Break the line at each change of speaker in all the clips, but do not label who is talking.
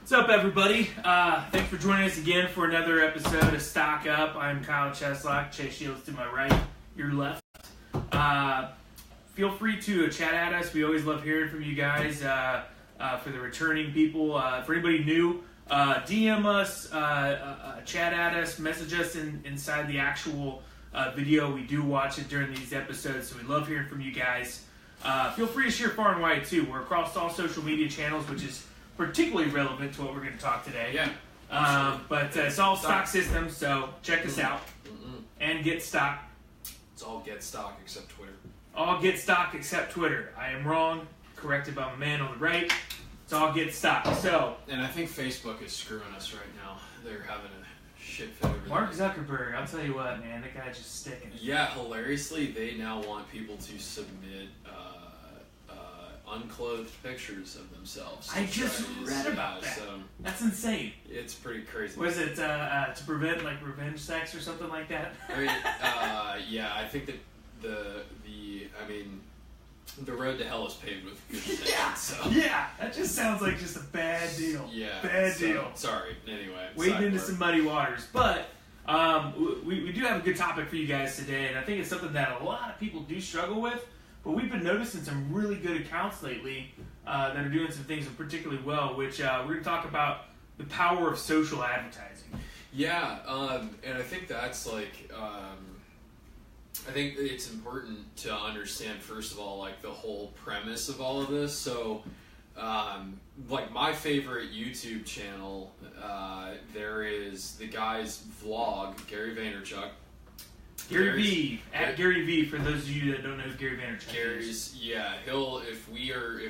What's up, everybody? Thanks for joining us again for another episode of Stock Up. I'm Kyle Cheslock. Chase Shields to my right, your left. Feel free to chat at us. We always love hearing from you guys. For the returning people, for anybody new, DM us, chat at us, message us inside the actual video. We do watch it during these episodes, so we love hearing from you guys. Feel free to share far and wide too. We're across all social media channels, which is particularly relevant to what we're going to talk today.
Yeah.
But it's all stock systems, so check us out and get stock.
It's all get stock except Twitter.
All get stock except Twitter. I am wrong. Corrected by my man on the right. It's all get stock. So.
And I think Facebook is screwing us right now. They're having a shit fit over
Mark Zuckerberg, I'll tell you what, man, that guy's just sticking.
Yeah, hilariously, they now want people to submit unclothed pictures of themselves.
I just read about that. That's insane.
It's pretty crazy.
Was it to prevent like revenge sex or something like that?
I mean, yeah, I think that the road to hell is paved with good intentions.
Yeah.
So.
Yeah, that just sounds like just a bad deal.
Yeah.
Bad deal.
Sorry. Anyway.
Wading into some muddy waters. But we do have a good topic for you guys today, and I think it's something that a lot of people do struggle with. But we've been noticing some really good accounts lately that are doing some things particularly well, which we're going to talk about the power of social advertising.
Yeah, and I think that's like, I think it's important to understand, first of all, like the whole premise of all of this. So, like my favorite YouTube channel, there is the guy's vlog, Gary Vaynerchuk.
Gary V, at Gary V, for those of you that don't know who Gary Vaynerchuk is.
Yeah, if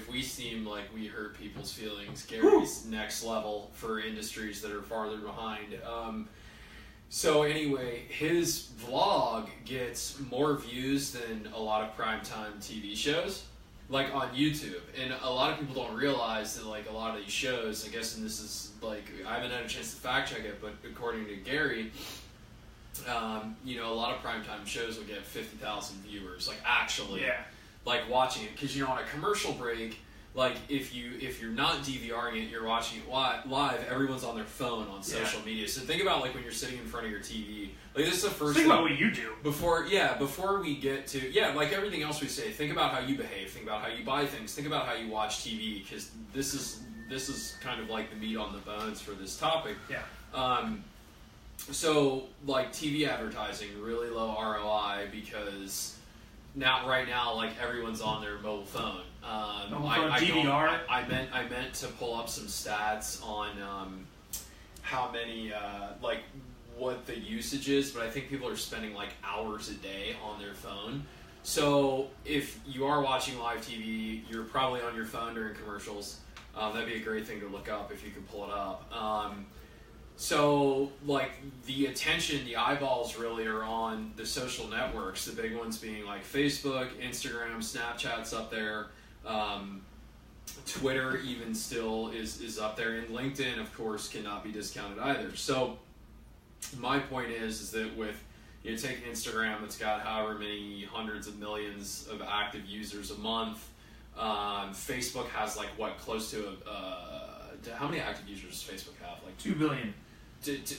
we seem like we hurt people's feelings, Gary's next level for industries that are farther behind. So anyway, his vlog gets more views than a lot of primetime TV shows, like on YouTube. And a lot of people don't realize that like a lot of these shows, I guess, and this is like, I haven't had a chance to fact check it, but according to Gary, a lot of primetime shows will get 50,000 viewers, like actually, like watching it. Because on a commercial break, like if you're not DVRing it, you're watching it live. Everyone's on their phone on social media. So think about like when you're sitting in front of your TV. Like this is the first.
Think about what you do
before we get to like everything else we say. Think about how you behave. Think about how you buy things. Think about how you watch TV. Because this is kind of like the meat on the bones for this topic.
Yeah.
So, like, TV advertising, really low ROI because right now, like, everyone's on their mobile phone.
DVR?
I meant to pull up some stats on how many, what the usage is, but I think people are spending, like, hours a day on their phone. So, if you are watching live TV, you're probably on your phone during commercials. That'd be a great thing to look up if you can pull it up. So, like, the attention, the eyeballs really are on the social networks, the big ones being like Facebook, Instagram, Snapchat's up there, Twitter even still is up there, and LinkedIn, of course, cannot be discounted either. So, my point is that with, take Instagram, it's got however many hundreds of millions of active users a month. Facebook has, like, close to how many active users does Facebook have? Like
2 billion.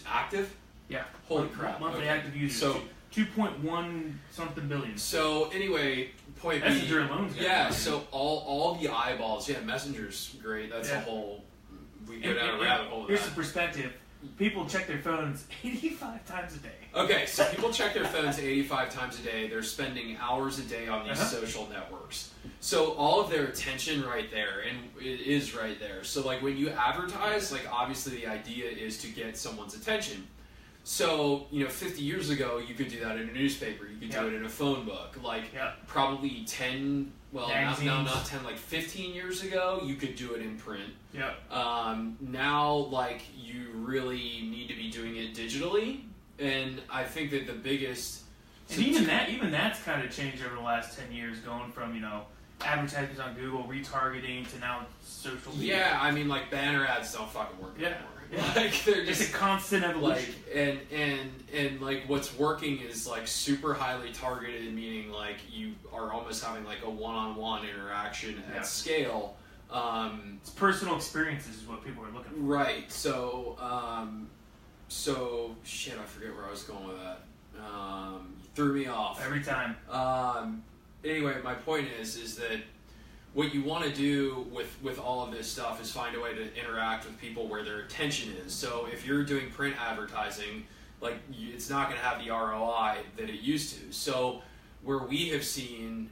Active?
Yeah.
Holy crap.
Monthly active users. So 2.1 something billion.
So anyway, point B.
Messenger alone's got
yeah. So all the eyeballs. Yeah, Messenger's great. That's a whole. We go down a rabbit hole.
Here's the perspective. People check their phones 85 times a day.
Okay, so people check their phones 85 times a day. They're spending hours a day on these social networks. So all of their attention right there, and it is right there. So like when you advertise, like obviously the idea is to get someone's attention. So, 50 years ago, you could do that in a newspaper. You could do it in a phone book. Like probably 10, well, not 10, like 15 years ago, you could do it in print. Now, like, you really need to be doing it digitally. And I think that the biggest...
And even that's kind of changed over the last 10 years, going from, advertisements on Google, retargeting, to now social media.
Yeah, I mean, like, banner ads don't fucking work anymore.
Yeah.
Like, they're just...
It's a constant evolution.
Like, and like, what's working is, like, super highly targeted, meaning, like, you are almost having, like, a one-on-one interaction at scale.
It's personal experiences is what people are looking for.
Right. So, shit, I forget where I was going with that. You threw me off.
Every time.
Anyway, my point is that what you want to do with all of this stuff is find a way to interact with people where their attention is. So if you're doing print advertising, like, it's not going to have the ROI that it used to. So where we have seen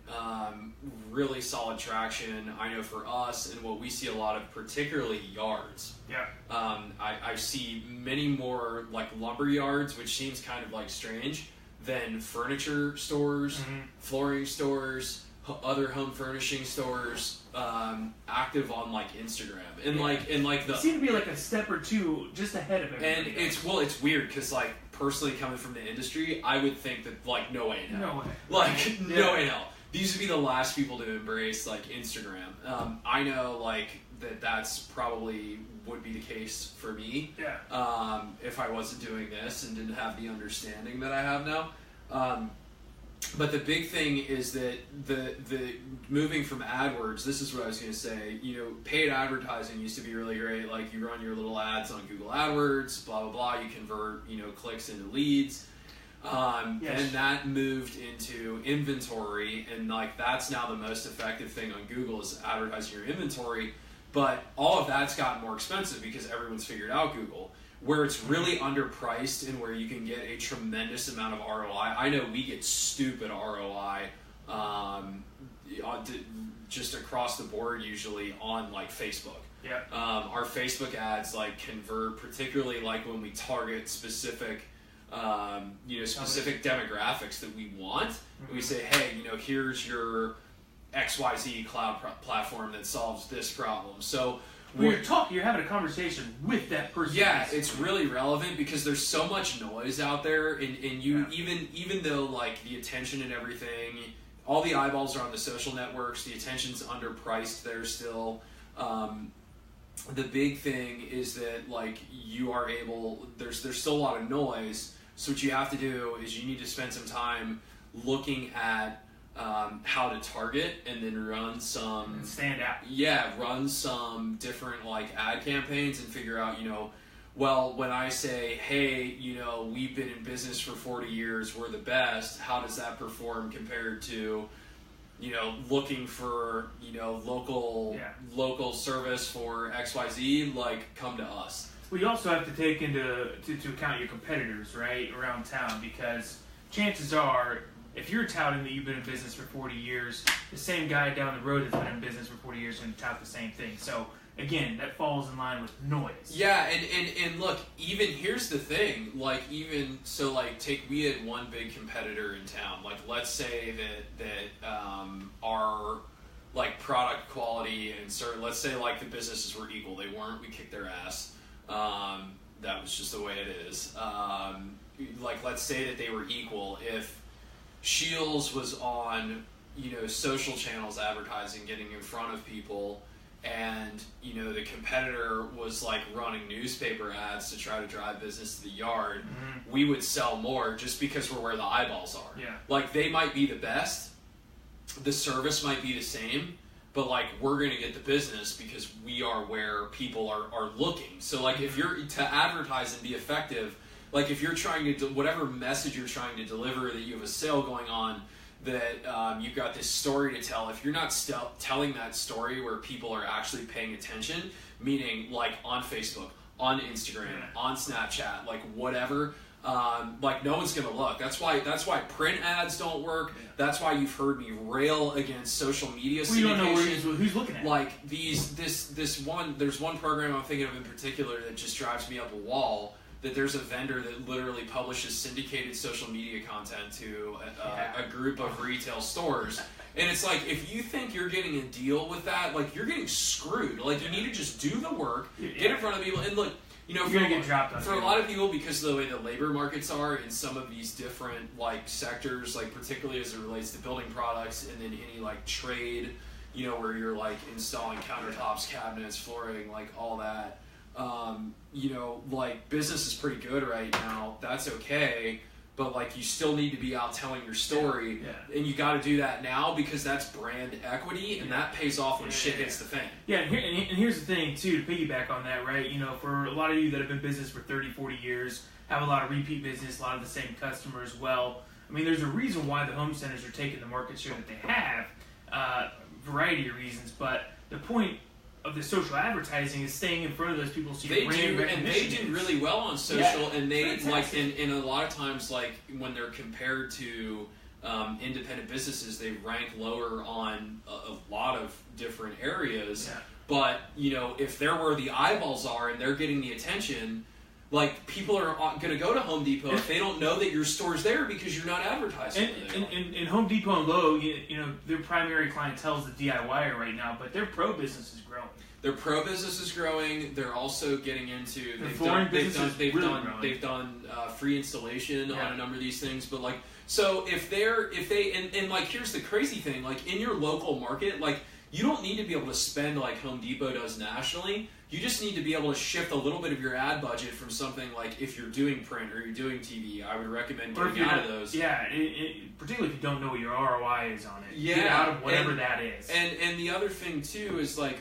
really solid traction, I know for us, and what we see a lot of, particularly yards.
Yeah.
I see many more like lumber yards, which seems kind of like strange, than furniture stores, flooring stores, other home furnishing stores, active on like Instagram and like the.
They seem to be like a step or two just ahead of everybody.
And it's weird because like personally coming from the industry, I would think that like no way in hell.
No way.
Like no way in hell. These would be the last people to embrace like Instagram. I know like that's probably would be the case for me.
Yeah.
If I wasn't doing this and didn't have the understanding that I have now. But the big thing is that the moving from AdWords, this is what I was going to say, you know, paid advertising used to be really great. Like you run your little ads on Google AdWords, blah, blah, blah. You convert, you know, clicks into leads.
Yes.
And that moved into inventory. And like, that's now the most effective thing on Google is advertising your inventory. But all of that's gotten more expensive because everyone's figured out Google. Where it's really underpriced and where you can get a tremendous amount of ROI. I know we get stupid ROI just across the board usually on like Facebook.
Yeah.
Our Facebook ads like convert, particularly like when we target specific specific demographics that we want. We say, hey, you know, here's your XYZ cloud platform that solves this problem. So
when you're talking, you're having a conversation with that person.
Yeah, it's really relevant because there's so much noise out there, and you even though like the attention and everything, all the eyeballs are on the social networks, the attention's underpriced there still. The big thing is that like you are able, there's still a lot of noise. So what you have to do is you need to spend some time looking at how to target and then run some
and stand out.
Yeah, run some different like ad campaigns and figure out, you know, well, when I say, hey, you know, we've been in business for 40 years, we're the best, how does that perform compared to, you know, looking for, you know, local service for XYZ, like come to us.
Well, you also have to take into account your competitors, right, around town, because chances are, if you're touting that you've been in business for 40 years, the same guy down the road that's been in business for 40 years is going to tout the same thing. So, again, that falls in line with noise. Yeah,
and look, even here's the thing, like even, so like we had one big competitor in town, like let's say that our like product quality and certain, let's say like the businesses were equal, they weren't, we kicked their ass. That was just the way it is. Like let's say that they were equal, if Shields was on, you know, social channels advertising, getting in front of people, and, you know, the competitor was like running newspaper ads to try to drive business to the yard, we would sell more just because we're where the eyeballs are.
Yeah.
Like they might be the best, the service might be the same, but like we're going to get the business because we are where people are looking. So like if you're to advertise and be effective, like if you're trying to, whatever message you're trying to deliver, that you have a sale going on, that you've got this story to tell, if you're not telling that story where people are actually paying attention, meaning like on Facebook, on Instagram, on Snapchat, like whatever, like no one's going to look. That's why print ads don't work. That's why you've heard me rail against social media syndication.
We don't know who's looking at.
Like there's one program I'm thinking of in particular that just drives me up a wall, that there's a vendor that literally publishes syndicated social media content to a group of retail stores. And it's like, if you think you're getting a deal with that, like you're getting screwed. Like you need to just do the work, get in front of people, and look, you know, for a lot of people, because of the way the labor markets are in some of these different like sectors, like particularly as it relates to building products, and then any like trade, you know, where you're like installing countertops, cabinets, flooring, like all that. You know, like business is pretty good right now. That's okay. but like you still need to be out telling your story, and you got to do that now because that's brand equity, and that pays off when shit hits the fan.
Yeah, and here's the thing too, to piggyback on that, right? You know, for a lot of you that have been in business for 30, 40 years, have a lot of repeat business, a lot of the same customers. Well, I mean, there's a reason why the home centers are taking the market share that they have, variety of reasons, but the point of the social advertising is staying in front of those people so you brand recognition.
And they do really well on social, and they like, and a lot of times, like when they're compared to independent businesses, they rank lower on a lot of different areas.
Yeah.
But you know, if they're where the eyeballs are and they're getting the attention, like people are going to go to Home Depot if they don't know that your store's there because you're not advertising.
And Home Depot and Lowe's, you know, their primary clientele is the DIYer right now, but their pro business is growing.
Their pro business is growing. They're also getting into they've done free installation on a number of these things. But like, so if they and like, here's the crazy thing, like in your local market, like you don't need to be able to spend like Home Depot does nationally. You just need to be able to shift a little bit of your ad budget from something like, if you're doing print or you're doing TV, I would recommend getting out of those.
Yeah, particularly if you don't know what your ROI is on it.
Yeah,
get out of whatever that is.
And the other thing too is like,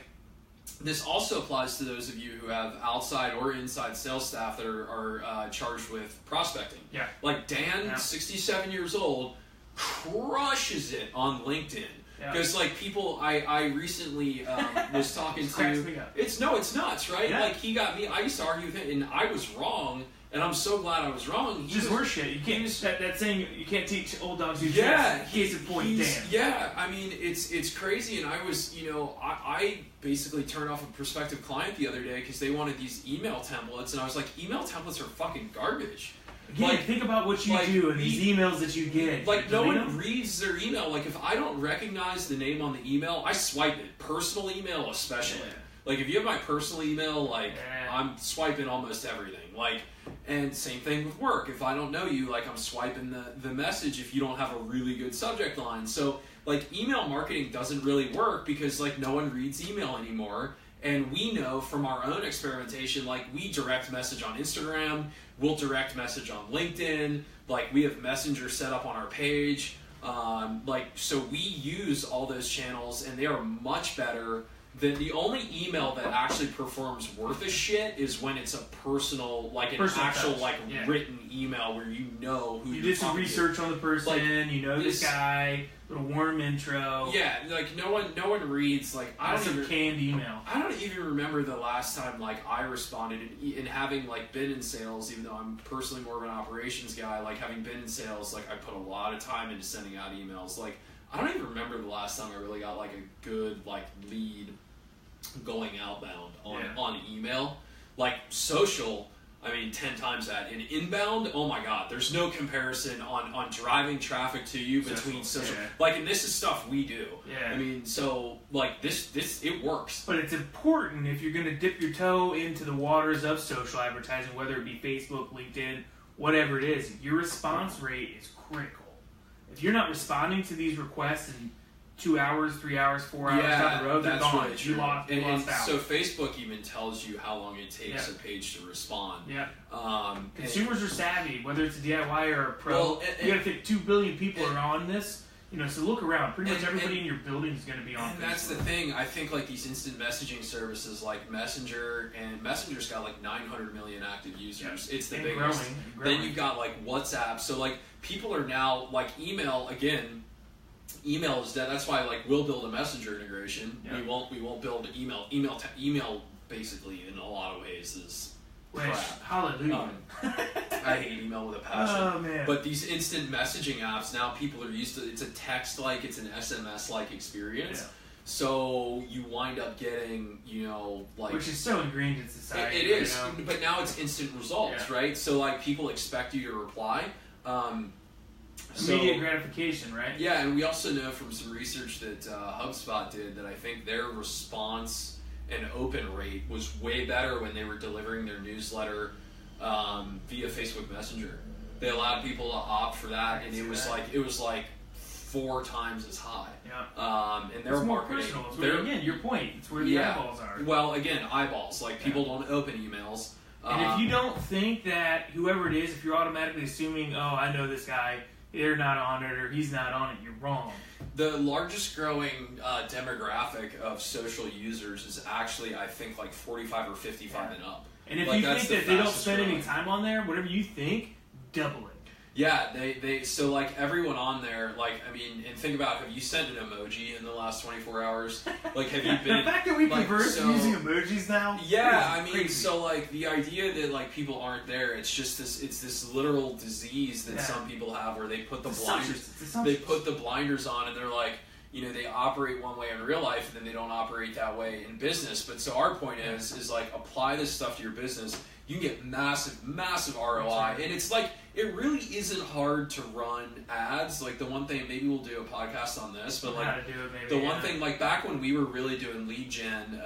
this also applies to those of you who have outside or inside sales staff that are charged with prospecting.
Yeah.
Like Dan, 67 years old, crushes it on LinkedIn. Because like people, I recently was talking to. It's nuts, right? Yeah. Like he got me. I used to argue with him, and I was wrong. And I'm so glad I was wrong.
Just horseshit. You can't just that saying. You can't teach old dogs new tricks. Case in point, Dan.
Yeah, I mean it's crazy. And I was, you know, I basically turned off a prospective client the other day because they wanted these email templates, and I was like, email templates are fucking garbage.
Again, like, think about what you do and these emails that you get.
Like, no one reads their email. Like, if I don't recognize the name on the email, I swipe it. Personal email especially. Yeah. Like, if you have my personal email, like, I'm swiping almost everything. Like, and same thing with work. If I don't know you, like, I'm swiping the message if you don't have a really good subject line. So, like, email marketing doesn't really work because, like, no one reads email anymore. And we know from our own experimentation, like, we direct message on Instagram, we'll direct message on LinkedIn, like, we have Messenger set up on our page. Like, so we use all those channels, and they are much better. The only email that actually performs worth a shit is when it's a personal, like an actual, like, written email where you know who
you did some research on the person, like, you know this guy, little warm intro.
Yeah, like no one reads, like,
canned email.
I don't even remember the last time, like, I responded, and having, like, been in sales, even though I'm personally more of an operations guy, like, having been in sales, like, I put a lot of time into sending out emails. Like, I don't even remember the last time I really got, like, a good, like, lead going outbound on email. Like, social, I mean, 10 times that. In inbound, oh my god, there's no comparison on driving traffic to you between social. Like, and this is stuff we do.
Yeah.
I mean, so, like, this it works.
But it's important if you're going to dip your toe into the waters of social advertising, whether it be Facebook, LinkedIn, whatever it is, your response rate is critical. If you're not responding to these requests in 2 hours, 3 hours, 4 hours down the road, they're gone.
Really
you lost out.
So Facebook even tells you how long it takes a page to respond.
Yeah. Consumers are savvy, whether it's a DIY or a pro. Well, you got to think 2 billion people are on this. You know, so look around. Pretty much everybody in your building is going to be on.
And that's the thing. I think like these instant messaging services like Messenger, and Messenger's got like 900 million active users. It's the biggest. Growing. Then you've got like WhatsApp. So like people are now like email again. Email is dead. That's why like we'll build a Messenger integration. Yeah. We won't build email. Email basically in a lot of ways is crap.
Hallelujah.
I hate email with a passion.
Oh man.
But these instant messaging apps now people are used to. It's a text like, it's an SMS like experience. Yeah. So you wind up getting, you know, like,
which is so ingrained in society.
It is, but now it's instant results, right? So like people expect you to reply.
Immediate gratification, right?
Yeah, and we also know from some research that HubSpot did that I think their response and open rate was way better when they were delivering their newsletter via Facebook Messenger. They allowed people to opt for that, and it was like 4 times as high.
Yeah.
And their marketing.
Again, your point. It's where the eyeballs are.
Well, again, eyeballs. Like people don't open emails.
And if you don't think that whoever it is, if you're automatically assuming, oh, I know this guy, they're not on it or he's not on it, you're wrong.
The largest growing demographic of social users is actually, I think, like 45 or 55 and up.
And if you think that they don't spend any time on there, whatever you think, double it.
Yeah, they so like everyone on there, like, I mean, and think about, have you sent an emoji in the last 24 hours? Like, have you been...
The fact that we converse using emojis now?
Yeah, I mean, so like the idea that like people aren't there, it's just this literal disease that some people have where they put the blinders on and they're like, you know, they operate one way in real life and then they don't operate that way in business. But so our point is like, apply this stuff to your business. You can get massive ROI. And it's like, it really isn't hard to run ads. Like the one thing, maybe we'll do a podcast on this, but like
how to do it, maybe,
the one thing, like back when we were really doing lead gen,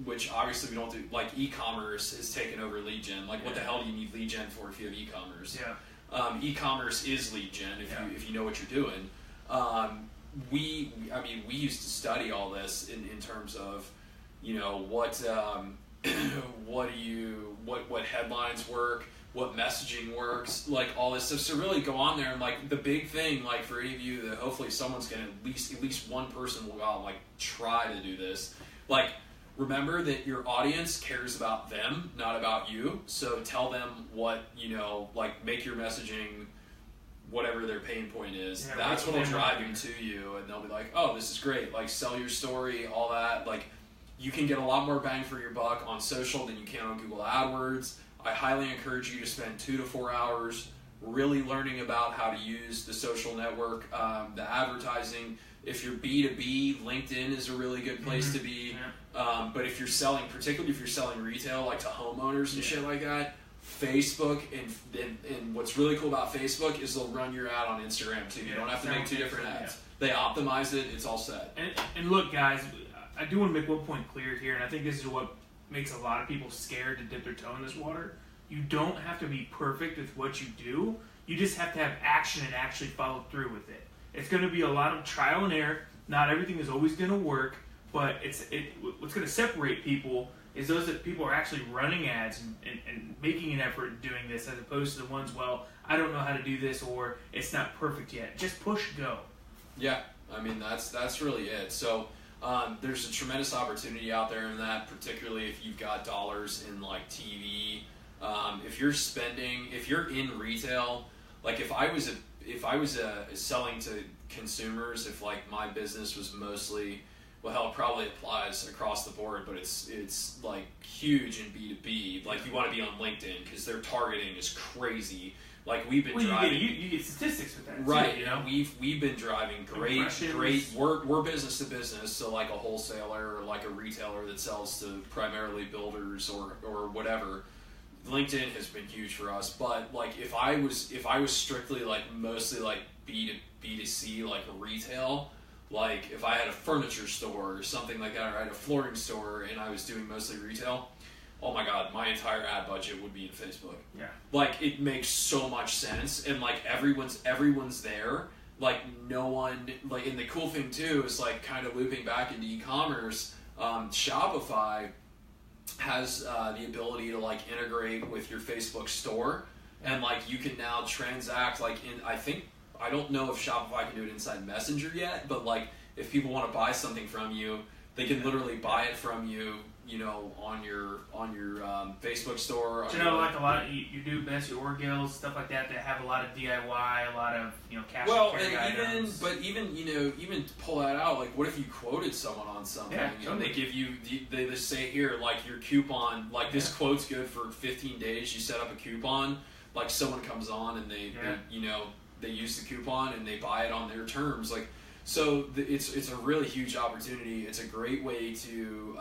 which obviously we don't do, like e-commerce has taken over lead gen. Like what the hell do you need lead gen for if you have e-commerce?
Yeah.
E-commerce is lead gen if you know what you're doing. We used to study all this in terms of, you know, what headlines work, what messaging works, like all this stuff. So really go on there and like the big thing, like for any of you that hopefully someone's gonna at least one person will go out and like try to do this. Like remember that your audience cares about them, not about you. So tell them what, you know, like make your messaging whatever their pain point is. That's what will drive them to you, and they'll be like, oh, this is great. Like sell your story, all that. Like you can get a lot more bang for your buck on social than you can on Google AdWords. I highly encourage you to spend 2 to 4 hours really learning about how to use the social network, the advertising. If you're B2B, LinkedIn is a really good place to be. But if you're selling, particularly if you're selling retail, like to homeowners and shit like that, Facebook and what's really cool about Facebook is they'll run your ad on Instagram too. You don't have to make 2 different ads. They optimize it. It's all set.
And look, guys, I do want to make one point clear here, and I think this is what makes a lot of people scared to dip their toe in this water. You don't have to be perfect with what you do. You just have to have action and actually follow through with it. It's going to be a lot of trial and error. Not everything is always going to work, but what's going to separate people is those that people are actually running ads and making an effort in doing this, as opposed to the ones, well, I don't know how to do this, or it's not perfect yet. Just push go.
Yeah, I mean, that's really it. So there's a tremendous opportunity out there in that, particularly if you've got dollars in like TV. If you're in retail, like if I was selling to consumers, if like my business was mostly, well, hell, it probably applies across the board, but it's like huge in B2B. Like you want to be on LinkedIn because their targeting is crazy. Like we've been driving.
You get statistics with that,
right?
Too, you know,
we've been driving great. We're business to business, so like a wholesaler or like a retailer that sells to primarily builders or whatever. LinkedIn has been huge for us, but like if I was strictly like mostly like B2C, like a retail, like if I had a furniture store or something like that, or I had a flooring store and I was doing mostly retail, oh my god, my entire ad budget would be in Facebook.
Yeah. Like
it makes so much sense, and like everyone's there. Like no one, like, and the cool thing too is like kind of looping back into e-commerce, Shopify has the ability to like integrate with your Facebook store, and like you can now transact like I don't know if Shopify can do it inside Messenger yet, but like if people want to buy something from you, they can literally buy it from you, you know, on your Facebook store.
You know, like a lot of you do Bessie Orgills, stuff like that have a lot of DIY, a lot of, you know, cash and carry items.
Even pull that out. Like, what if you quoted someone on something and they give you they just say here, like your coupon, like this quote's good for 15 days. You set up a coupon, like someone comes on and they use the coupon and they buy it on their terms, like. So it's a really huge opportunity. It's a great way to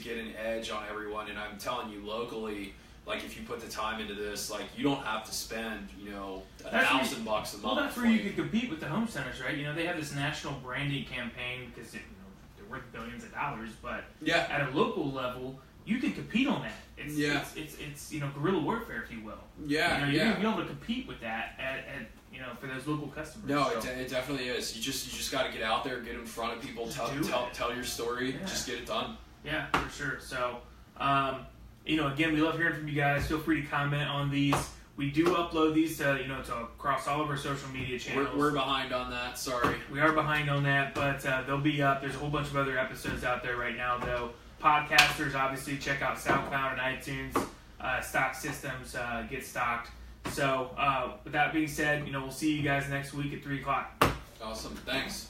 get an edge on everyone. And I'm telling you, locally, like if you put the time into this, like you don't have to spend, you know, $1,000 a month.
Well, that's where you can compete with the home centers, right? You know, they have this national branding campaign because they're worth billions of dollars. But at a local level, you can compete on that. It's you know, guerrilla warfare, if you will.
Yeah,
you're gonna be able to compete with that at you know, for those local customers.
No, it definitely is. You just got to get out there, get in front of people, tell your story, just get it done.
Yeah, for sure. So, again, we love hearing from you guys. Feel free to comment on these. We do upload these to across all of our social media channels.
We're behind on that. Sorry.
We are behind on that, but they'll be up. There's a whole bunch of other episodes out there right now, though. Podcasters, obviously, check out SoundCloud and iTunes. Stock Systems get stocked. So, with that being said, we'll see you guys next week at 3 o'clock.
Awesome. Thanks.